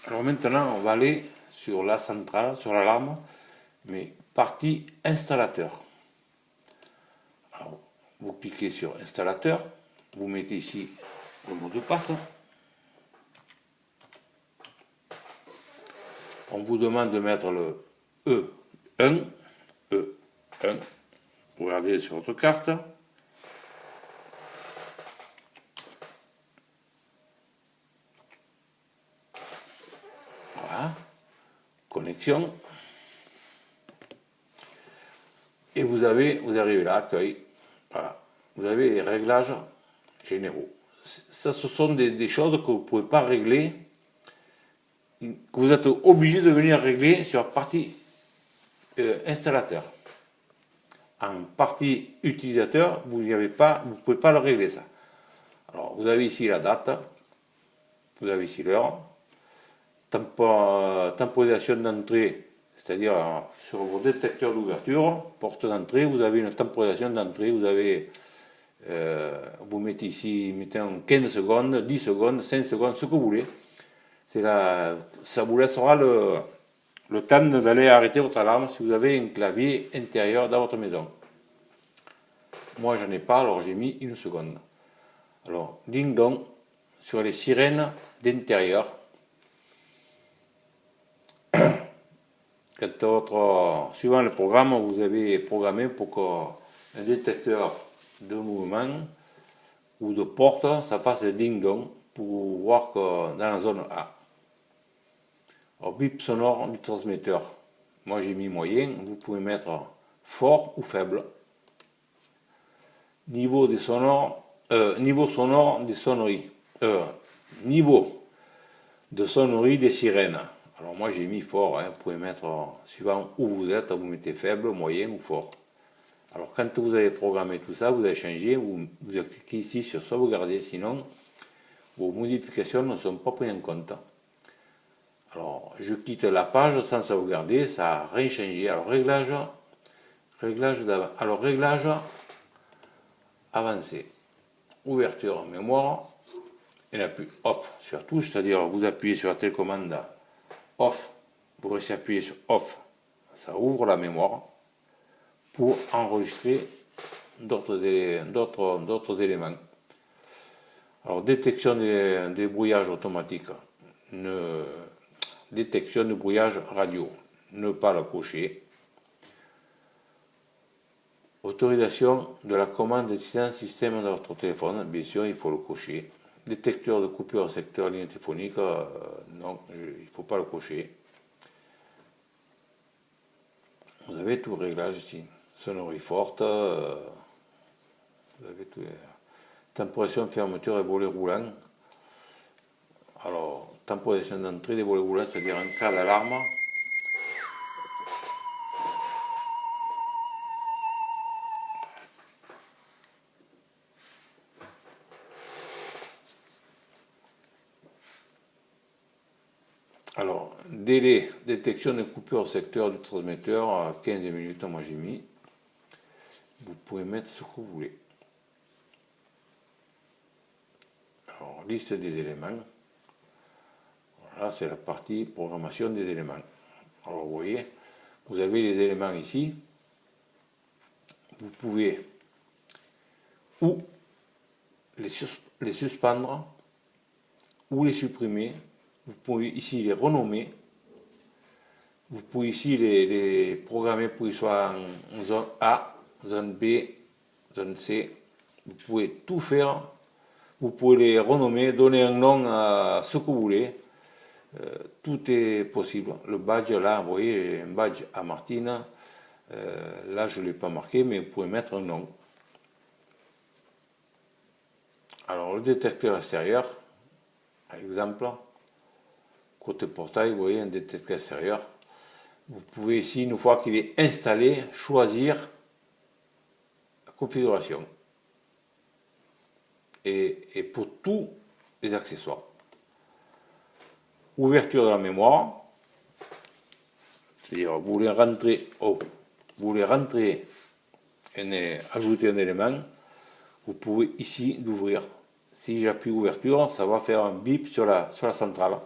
Alors maintenant, on va aller sur la centrale, sur l'alarme, mais partie installateur. Alors, vous cliquez sur installateur, vous mettez ici le mot de passe. On vous demande de mettre le E1, E1, vous regardez sur votre carte. Voilà, connexion. Et vous arrivez là, accueil. Voilà, vous avez les réglages généraux. Ça, ce sont des choses que vous ne pouvez pas régler, que vous êtes obligé de venir régler sur la partie installateur. En partie utilisateur, vous ne pouvez pas le régler ça. Alors, vous avez ici la date, vous avez ici l'heure, temporisation d'entrée, c'est-à-dire sur vos détecteurs d'ouverture, porte d'entrée, vous avez une temporisation d'entrée, vous mettez ici, mettez 15 secondes, 10 secondes, 5 secondes, ce que vous voulez. Ça vous laissera le temps d'aller arrêter votre alarme si vous avez un clavier intérieur dans votre maison. Moi, j'en ai pas, alors j'ai mis 1 seconde. Alors, ding dong, sur les sirènes d'intérieur. Suivant le programme, vous avez programmé pour qu'un détecteur de mouvement ou de porte, ça fasse ding dong pour voir que dans la zone A. Alors, bip sonore du transmetteur. Moi, j'ai mis moyen. Vous pouvez mettre fort ou faible. Niveau sonore des sonneries. Niveau de sonnerie des sirènes. Alors moi j'ai mis fort, vous pouvez mettre, suivant où vous êtes, vous mettez faible, moyen ou fort. Alors quand vous avez programmé tout ça, vous avez changé, vous cliquez ici sur sauvegarder, sinon vos modifications ne sont pas prises en compte. Alors je quitte la page sans sauvegarder, ça n'a rien changé. Alors réglage avancé, ouverture mémoire, et appuie off sur la touche, c'est-à-dire vous appuyez sur la télécommande off, vous restez appuyé sur off, ça ouvre la mémoire pour enregistrer d'autres éléments. Alors détection des brouillages automatiques, détection de brouillage radio, ne pas le cocher. Autorisation de la commande d'un système de votre téléphone, bien sûr il faut le cocher. Détecteur de coupure secteur ligne téléphonique, non, il ne faut pas le cocher. Vous avez tout réglage ici. Sonnerie forte, vous avez tout. Temporisation, fermeture et volet roulant. Alors, temporisation d'entrée des volets roulants, c'est-à-dire un cas d'alarme. Alors, délai, détection de coupure au secteur du transmetteur, 15 minutes, moi j'ai mis. Vous pouvez mettre ce que vous voulez. Alors, liste des éléments. Voilà, c'est la partie programmation des éléments. Alors, vous voyez, vous avez les éléments ici. Vous pouvez ou les suspendre ou les supprimer. Vous pouvez ici les renommer. Vous pouvez ici les programmer pour qu'ils soient en zone A, zone B, zone C. Vous pouvez tout faire. Vous pouvez les renommer, donner un nom à ce que vous voulez. Tout est possible. Le badge là, vous voyez, un badge à Martine. Là, je ne l'ai pas marqué, mais vous pouvez mettre un nom. Alors, le détecteur extérieur, par exemple, côté portail, vous voyez un détecteur extérieur. Vous pouvez ici, une fois qu'il est installé, choisir la configuration. Et pour tous les accessoires. Ouverture de la mémoire, c'est-à-dire vous voulez rentrer et ajouter un élément, vous pouvez ici l'ouvrir. Si j'appuie ouverture, ça va faire un bip sur la centrale.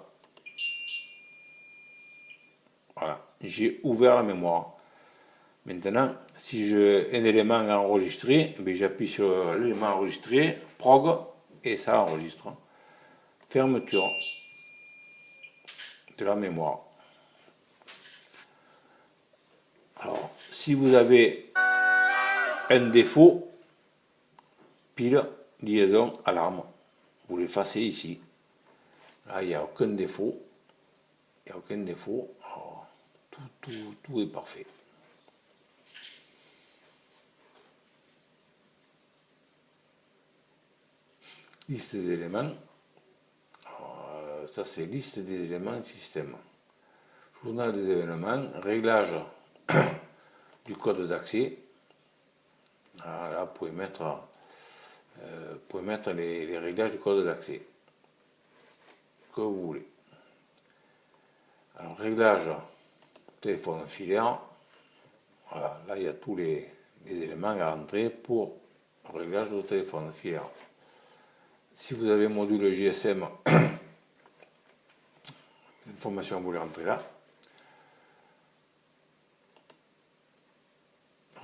j'ai ouvert la mémoire. Maintenant, si j'ai un élément à enregistrer, j'appuie sur l'élément enregistré, prog, et ça enregistre. Fermeture de la mémoire. Alors, si vous avez un défaut, pile, liaison, alarme, vous l'effacez ici. Là, il n'y a aucun défaut. Il n'y a aucun défaut. Alors, tout est parfait. Liste des éléments. Alors, ça, c'est liste des éléments système. Journal des événements. Réglage du code d'accès. Là, vous pouvez mettre les réglages du code d'accès que vous voulez. Alors, réglage téléphone filaire. Voilà, là, il y a tous les éléments à rentrer pour le réglage de téléphone filaire. Si vous avez un module GSM, l'information vous les rentrez là.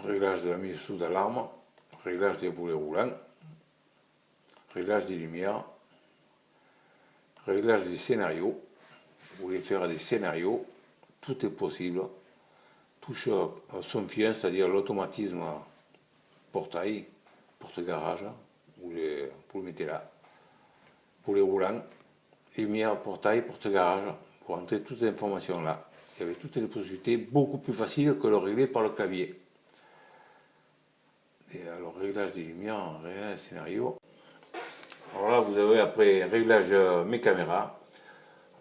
Réglage de la mise sous alarme, réglage des boulets roulants, réglage des lumières, réglage des scénarios. Vous voulez faire des scénarios, tout est possible. Touche son fiant, c'est-à-dire l'automatisme portail, porte-garage, vous le mettez là. Pour les roulants, lumière, portail, porte-garage, vous rentrez toutes les informations là. Il y avait toutes les possibilités, beaucoup plus facile que le régler par le clavier. Et alors, réglage des lumières, réglage des scénarios. Alors là, vous avez après réglage mes caméras.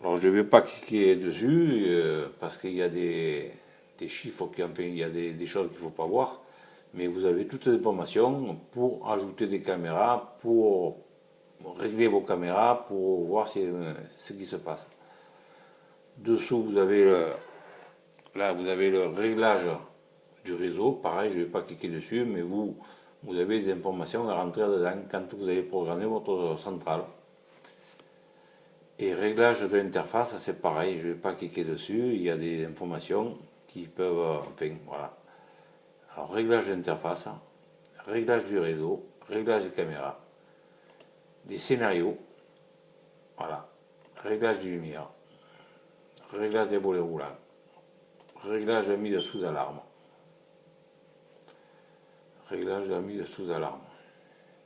Alors, je ne vais pas cliquer dessus parce qu'il y a des chiffres, il y a des choses qu'il ne faut pas voir. Mais vous avez toutes les informations pour ajouter des caméras, pour régler vos caméras, pour voir ce qui se passe. Dessous, vous avez le réglage du réseau. Pareil, je ne vais pas cliquer dessus, mais vous avez des informations à rentrer dedans quand vous allez programmer votre centrale. Et réglage de l'interface, c'est pareil, je ne vais pas cliquer dessus, il y a des informations qui peuvent, enfin voilà. Alors réglage d'interface, réglage du réseau, réglage des caméras, des scénarios, voilà, réglage des lumières, réglage des volets roulants, réglage de la mise sous alarme, réglage de la mise sous alarme.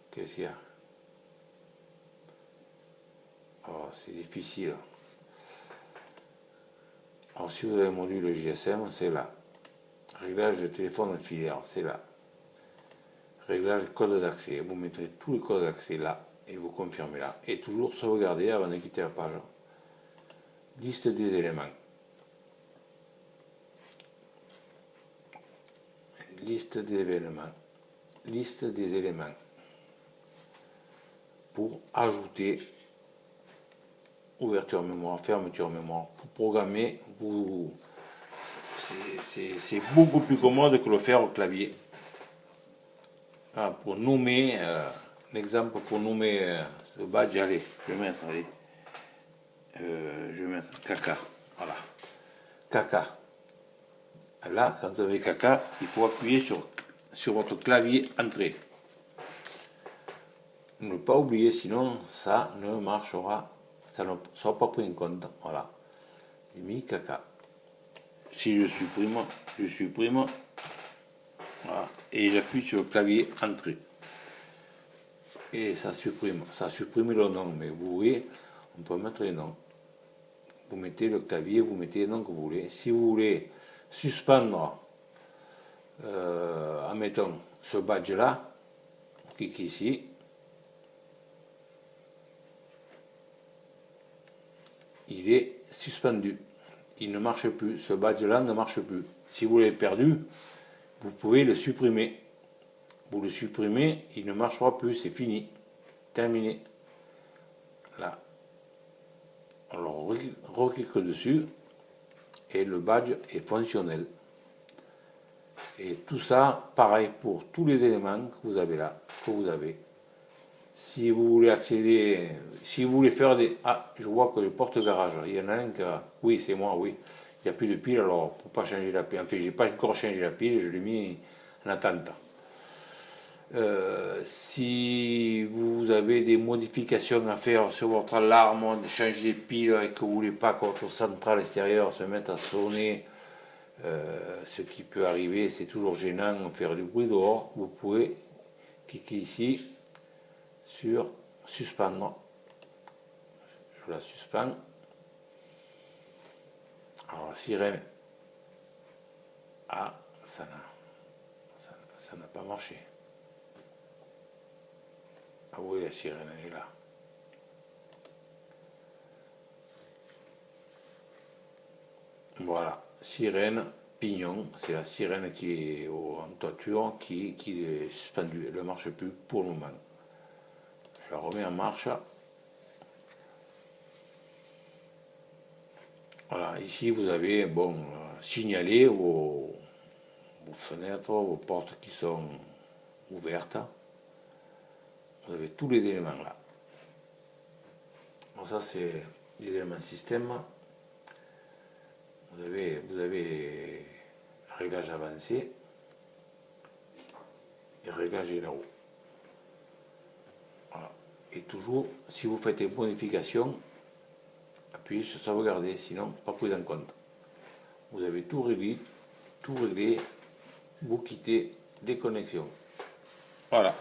Qu'est-ce qu'il y a? Oh, c'est difficile. Alors si vous avez un module GSM, c'est là. Réglage de téléphone filaire, c'est là. Réglage code d'accès, vous mettrez tous les codes d'accès là et vous confirmez là. Et toujours sauvegarder avant de quitter la page. Liste des éléments. Liste des événements. Liste des éléments. Pour ajouter ouverture mémoire, fermeture mémoire. Pour programmer, c'est beaucoup plus commode que le faire au clavier. Ah, pour nommer, l'exemple pour nommer ce badge, allez, je vais mettre caca, voilà, caca. Là, quand vous avez caca, il faut appuyer sur votre clavier entrée. Ne pas oublier, sinon ça ne marchera, ça ne sera pas pris en compte. Voilà, j'ai mis caca. Si je supprime, voilà, et j'appuie sur le clavier entrée. Et ça supprime le nom, mais vous voyez, on peut mettre les noms. Vous mettez le clavier, vous mettez les noms que vous voulez. Si vous voulez suspendre, admettons, ce badge-là, vous cliquez ici. Il est suspendu. Il ne marche plus. Ce badge-là ne marche plus. Si vous l'avez perdu, vous pouvez le supprimer. Vous le supprimez, il ne marchera plus. C'est fini. Terminé. Là. Alors, reclique dessus et le badge est fonctionnel. Et tout ça, pareil pour tous les éléments que vous avez là, Si vous voulez accéder, si vous voulez faire des... Ah, je vois que le porte-garage, il y en a un qui... Oui, c'est moi, oui. il n'y a plus de pile, alors pour pas changer la pile, enfin j'ai pas encore changé la pile, je l'ai mis en attente. Si vous avez des modifications à faire sur votre alarme, changer de pile et que vous ne voulez pas que votre centrale extérieure se mette à sonner, ce qui peut arriver, c'est toujours gênant, faire du bruit dehors, vous pouvez cliquer ici sur suspendre. Je la suspends. Alors la sirène, ah, ça n'a pas marché. Ah oui, la sirène, elle est là. Voilà, sirène, pignon, c'est la sirène qui est en toiture, qui est suspendue. Elle ne marche plus pour le moment. Je la remets en marche. Voilà, ici vous avez, bon, signalé vos fenêtres, vos portes qui sont ouvertes. Vous avez tous les éléments là. Bon, ça c'est les éléments système. Vous avez réglage avancé et réglage là-haut. Voilà. Et toujours, si vous faites une modification, appuyez sur sauvegarder, sinon pas pris en compte. Vous avez tout réglé, vous quittez déconnexion. Voilà.